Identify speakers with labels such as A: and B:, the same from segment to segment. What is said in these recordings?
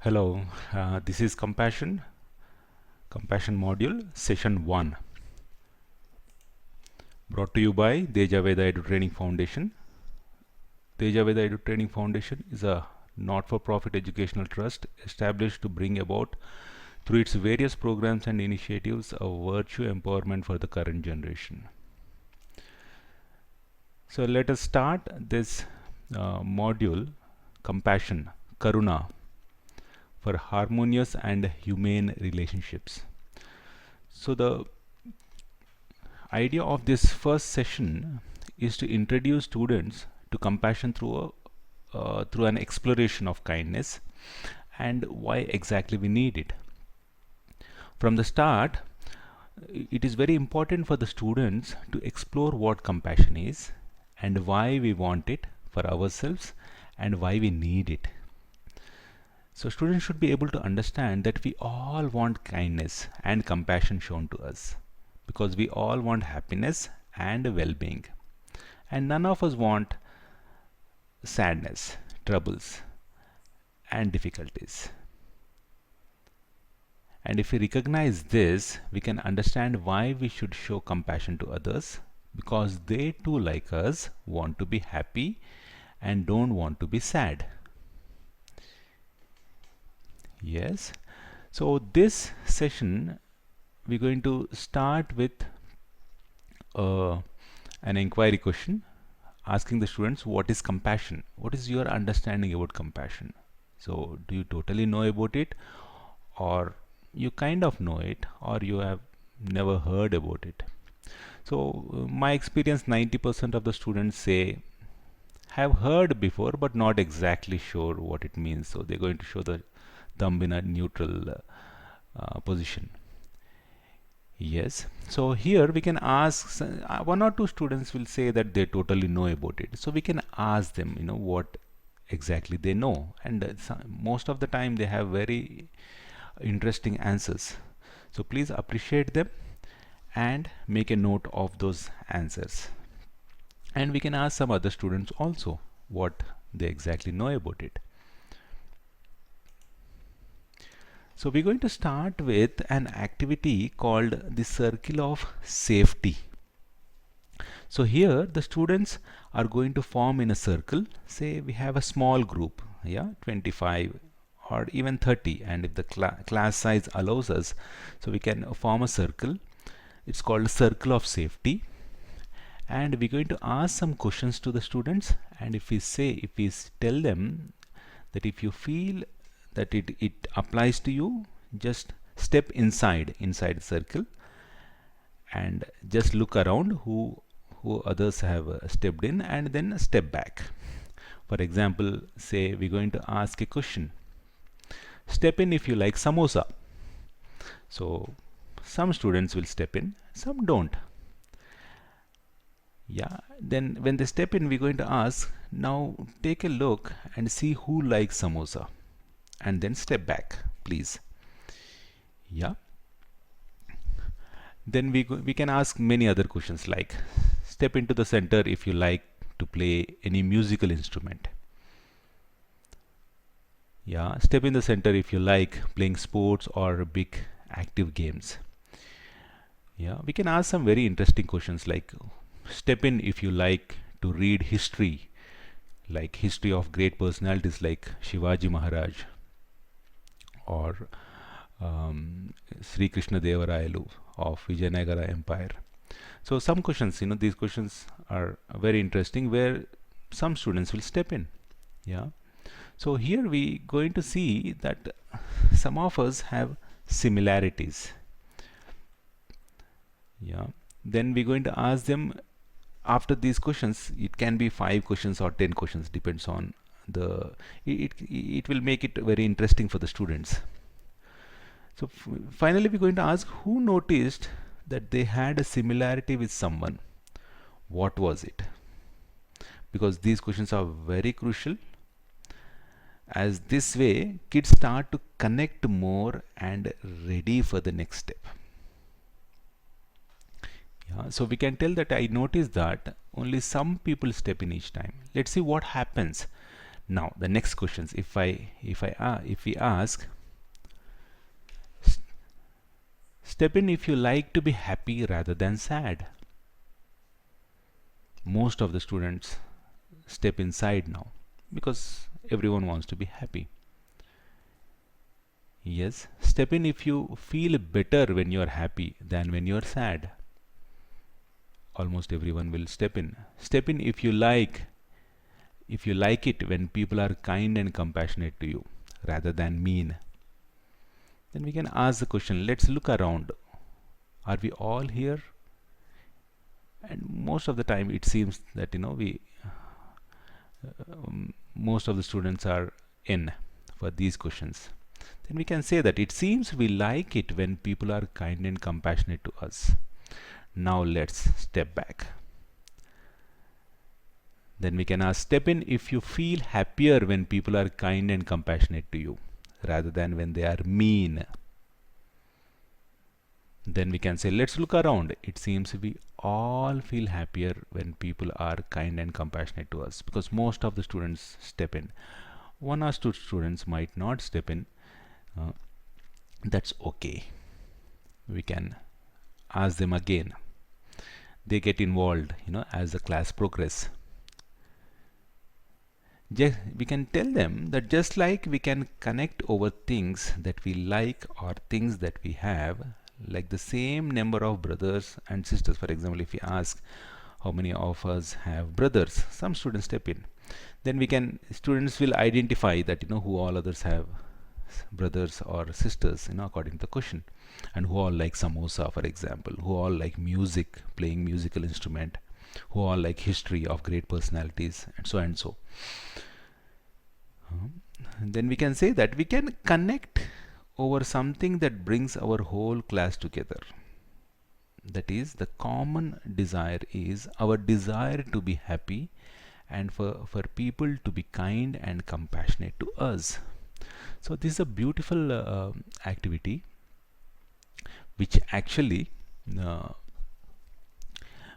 A: Hello, this is Compassion module Session 1, brought to you by Deja Veda Edu Training Foundation. Deja Veda Edu Training Foundation is a not-for-profit educational trust established to bring about, through its various programs and initiatives, a virtue empowerment for the current generation. So let us start this module, Compassion, Karuna, for harmonious and humane relationships. So the idea of this first session is to introduce students to compassion through an exploration of kindness and why exactly we need it. From the start, it is very important for the students to explore what compassion is and why we want it for ourselves and why we need it. So students should be able to understand that we all want kindness and compassion shown to us, because we all want happiness and well-being, and none of us want sadness, troubles and difficulties. And if we recognize this, we can understand why we should show compassion to others, because they too, like us, want to be happy and don't want to be sad. Yes, so this session we're going to start with an inquiry question asking the students, what is compassion? What is your understanding about compassion? So do you totally know about it, or you kind of know it, or you have never heard about it? So my experience, 90% of the students say have heard before but not exactly sure what it means, so they're going to show the thumb in a neutral position. Yes, so here we can ask, one or two students will say that they totally know about it, so we can ask them, what exactly they know, and most of the time they have very interesting answers. So please appreciate them and make a note of those answers, and we can ask some other students also what they exactly know about it. So we're going to start with an activity called the Circle of Safety. So here the students are going to form in a circle. Say we have a small group, 25 or even 30, and if the class size allows us, so we can form a circle. It's called Circle of Safety, and we're going to ask some questions to the students, and if we tell them that if you feel that it applies to you, just step inside the circle and just look around who others have stepped in, and then step back. For example, say we're going to ask a question, step in if you like samosa. So some students will step in, some don't. Then when they step in, we're going to ask, now take a look and see who likes samosa, and then step back, please. Then we can ask many other questions, like step into the center if you like to play any musical instrument. Step in the center if you like playing sports or big active games. We can ask some very interesting questions, like step in if you like to read history, like history of great personalities like Shivaji Maharaj or Sri Krishna Devarayalu of Vijayanagara Empire. So some questions, these questions are very interesting, where some students will step in. So here we going to see that some of us have similarities. Then we're going to ask them, after these questions, it can be 5 questions or 10 questions, depends on it will make it very interesting for the students. So finally we're going to ask, who noticed that they had a similarity with someone? What was it? Because these questions are very crucial, as this way kids start to connect more and ready for the next step. So we can tell that I noticed that only some people step in each time. Let's see what happens. Now the next questions, if we ask, step in if you like to be happy rather than sad. Most of the students step inside now because everyone wants to be happy. Yes, step in if you feel better when you are happy than when you are sad. Almost everyone will step in. Step in if you like it when people are kind and compassionate to you rather than mean. Then we can ask the question, let's look around. Are we all here? And most of the time it seems that most of the students are in for these questions. Then we can say that it seems we like it when people are kind and compassionate to us. Now let's step back. Then we can ask, step in if you feel happier when people are kind and compassionate to you rather than when they are mean. Then we can say, let's look around. It seems we all feel happier when people are kind and compassionate to us, because most of the students step in. One or two students might not step in. That's okay. We can ask them again. They get involved, as the class progresses. We can tell them that just like we can connect over things that we like or things that we have, like the same number of brothers and sisters. For example, if we ask how many of us have brothers, some students step in. Then students will identify that who all others have brothers or sisters, according to the question, and who all like samosa, for example, who all like music, playing musical instrument, who all like history of great personalities, and so and so. Then we can say that we can connect over something that brings our whole class together. That is, the common desire is our desire to be happy and for people to be kind and compassionate to us. So this is a beautiful activity which actually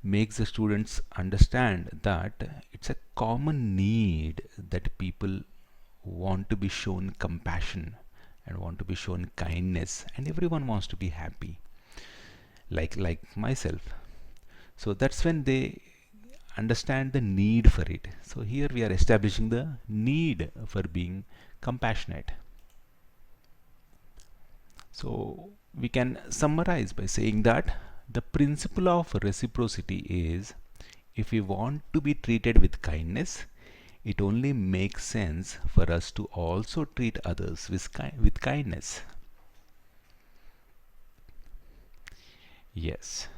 A: makes the students understand that it's a common need that people want to be shown compassion and want to be shown kindness, and everyone wants to be happy, like myself. So that's when they understand the need for it. So here we are establishing the need for being compassionate. So we can summarize by saying that the principle of reciprocity is, if we want to be treated with kindness, it only makes sense for us to also treat others with kindness. Yes.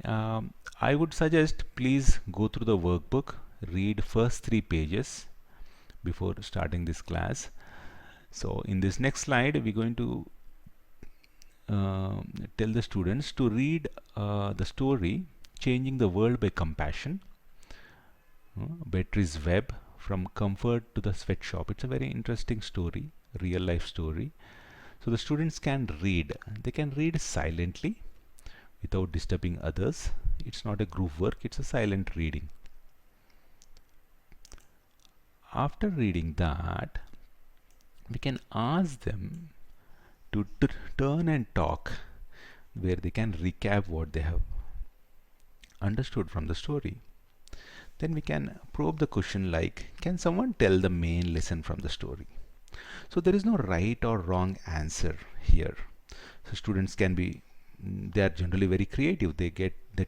A: I would suggest please go through the workbook, read first 3 pages before starting this class. So in this next slide, we're going to tell the students to read the story Changing the World by Compassion, Beatrice Webb, From Comfort to the Sweatshop. It's a very interesting story, real life story. So the students can read. They can read silently without disturbing others. It's not a group work, it's a silent reading. After reading that, we can ask them to turn and talk, where they can recap what they have understood from the story. Then we can probe the question like, can someone tell the main lesson from the story? So there is no right or wrong answer here. So students they are generally very creative. They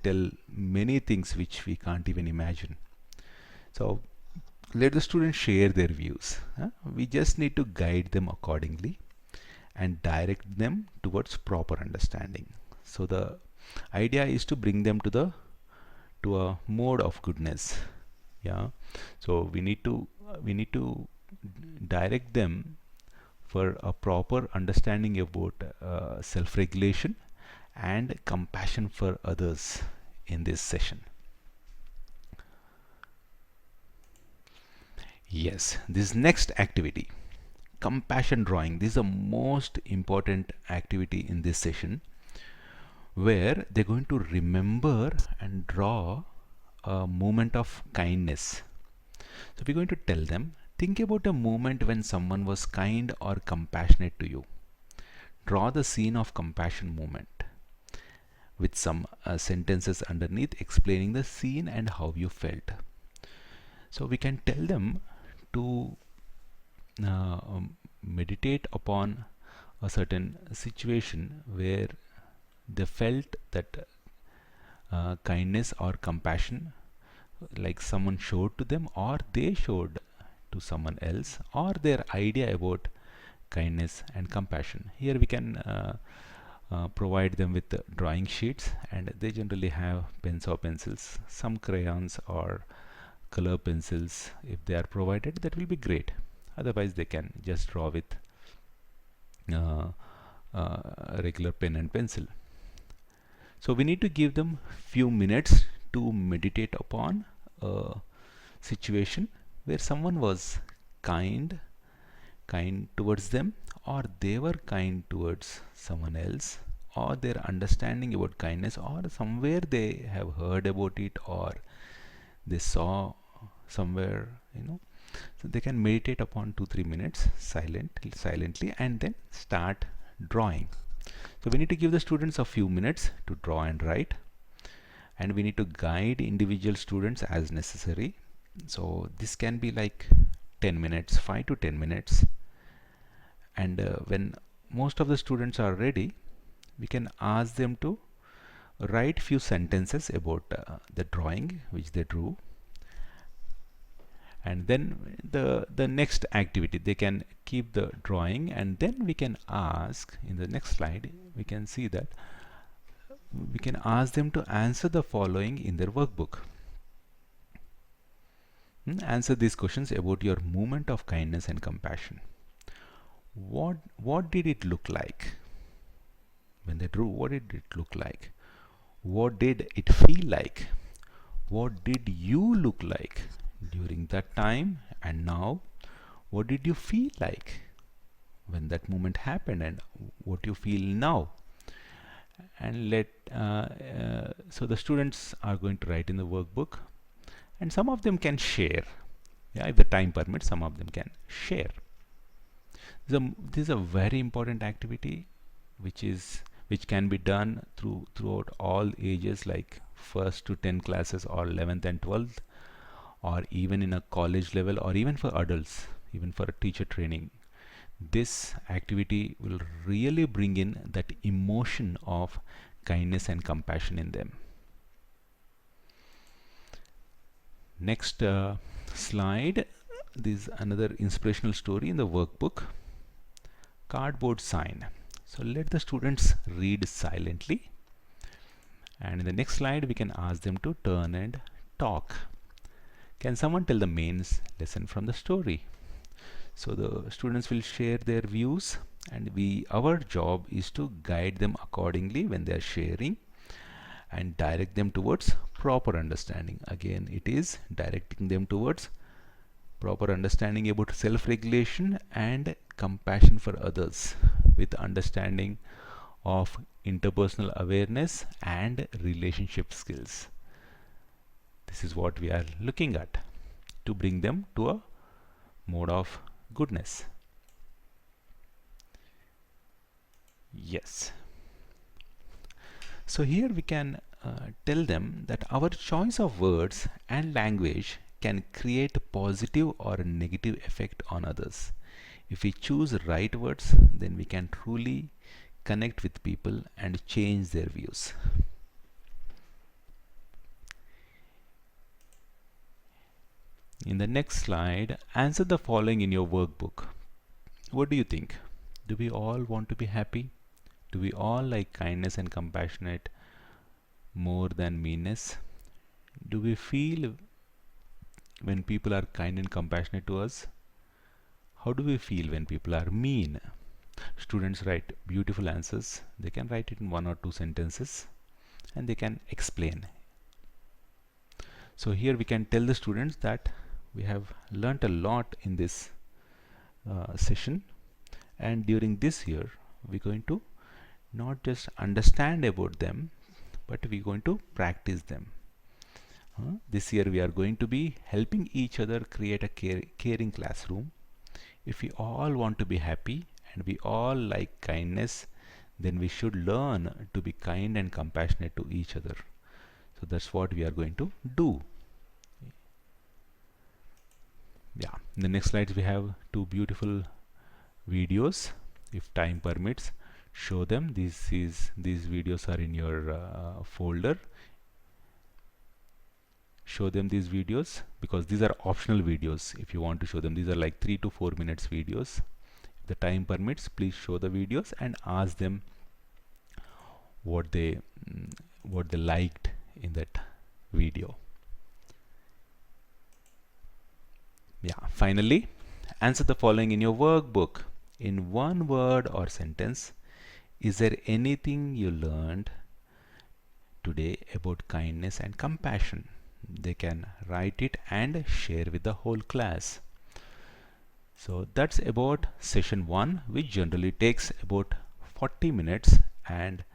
A: tell many things which we can't even imagine. So let the students share their views. We just need to guide them accordingly and direct them towards proper understanding. So the idea is to bring them to a mode of goodness. Yeah. So we need to direct them for a proper understanding about self-regulation and compassion for others in this session. Yes, this next activity, compassion drawing. This is the most important activity in this session, where they're going to remember and draw a moment of kindness. So we're going to tell them, think about a moment when someone was kind or compassionate to you. Draw the scene of compassion moment with some sentences underneath explaining the scene and how you felt. So we can tell them to meditate upon a certain situation where they felt that kindness or compassion, like someone showed to them or they showed to someone else, or their idea about kindness and compassion. Here we can provide them with the drawing sheets, and they generally have pens or pencils, some crayons or color pencils. If they are provided, that will be great. Otherwise they can just draw with a regular pen and pencil. So we need to give them few minutes to meditate upon a situation where someone was kind towards them, or they were kind towards someone else, or their understanding about kindness, or somewhere they have heard about it, or they saw somewhere, so they can meditate upon 2-3 minutes silently and then start drawing. So we need to give the students a few minutes to draw and write, and we need to guide individual students as necessary. So this can be like 10 minutes, 5 to 10 minutes. And when most of the students are ready, we can ask them to write few sentences about the drawing which they drew. And then the next activity, they can keep the drawing, and then we can ask, in the next slide we can see that we can ask them to answer the following in their workbook. Answer these questions about your moment of kindness and compassion. What did it look like when they drew? What did it look like? What did it feel like? What did you look like during that time and now? What did you feel like when that moment happened, and what you feel now? And so the students are going to write in the workbook, and some of them can share. Yeah, if the time permits, some of them can share. This is a very important activity which can be done throughout all ages, like 1st to 10 classes, or 11th and 12th, or even in a college level, or even for adults, even for a teacher training. This activity will really bring in that emotion of kindness and compassion in them. Next slide, this is another inspirational story in the workbook, cardboard sign. So let the students read silently, and in the next slide we can ask them to turn and talk. Can someone tell the main lesson from the story? So the students will share their views, and our job is to guide them accordingly when they are sharing and direct them towards proper understanding. Again, it is directing them towards proper understanding about self-regulation and compassion for others, with understanding of interpersonal awareness and relationship skills. This is what we are looking at to bring them to a mode of goodness. Yes. So here we can tell them that our choice of words and language can create a positive or a negative effect on others. If we choose right words, then we can truly connect with people and change their views. In the next slide, answer the following in your workbook. What do you think? Do we all want to be happy? Do we all like kindness and compassionate more than meanness? Do we feel when people are kind and compassionate to us? How do we feel when people are mean? Students write beautiful answers. They can write it in 1 or 2 sentences, and they can explain. So here we can tell the students that we have learnt a lot in this session, and during this year we're going to not just understand about them, but we're going to practice them. This year we are going to be helping each other create a caring classroom. If we all want to be happy and we all like kindness, then we should learn to be kind and compassionate to each other. So that's what we are going to do. Yeah, in the next slides we have two beautiful videos. If time permits, show them. These videos are in your folder. Show them these videos because these are optional videos. If you want to show them, these are like 3 to 4 minutes videos. If the time permits, please show the videos and ask them what they liked in that video. Yeah, finally, answer the following in your workbook. In one word or sentence, is there anything you learned today about kindness and compassion? They can write it and share with the whole class. So that's about session 1, which generally takes about 40 minutes and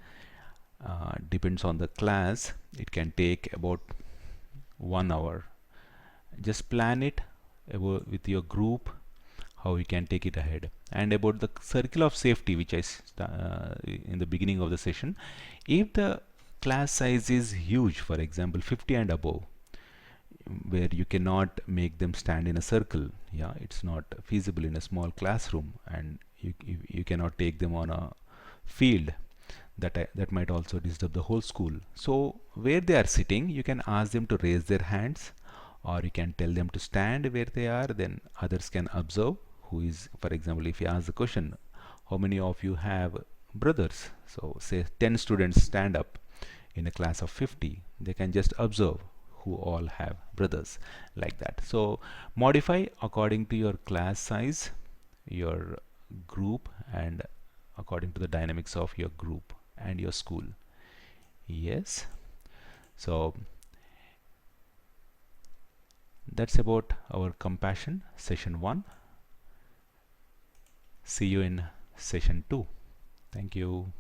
A: depends on the class. It can take about 1 hour. Just plan it with your group how you can take it ahead. And about the circle of safety, which I in the beginning of the session, if the class size is huge, for example 50 and above, where you cannot make them stand in a circle, yeah, it's not feasible in a small classroom, and you cannot take them on a field that might also disturb the whole school. So where they are sitting, you can ask them to raise their hands, or you can tell them to stand where they are. Then others can observe who is, for example, if you ask the question, how many of you have brothers? So say 10 students stand up in a class of 50. They can just observe who all have brothers, like that. So modify according to your class size, your group, and according to the dynamics of your group and your school. Yes, so that's about our compassion session 1. See you in session 2. Thank you.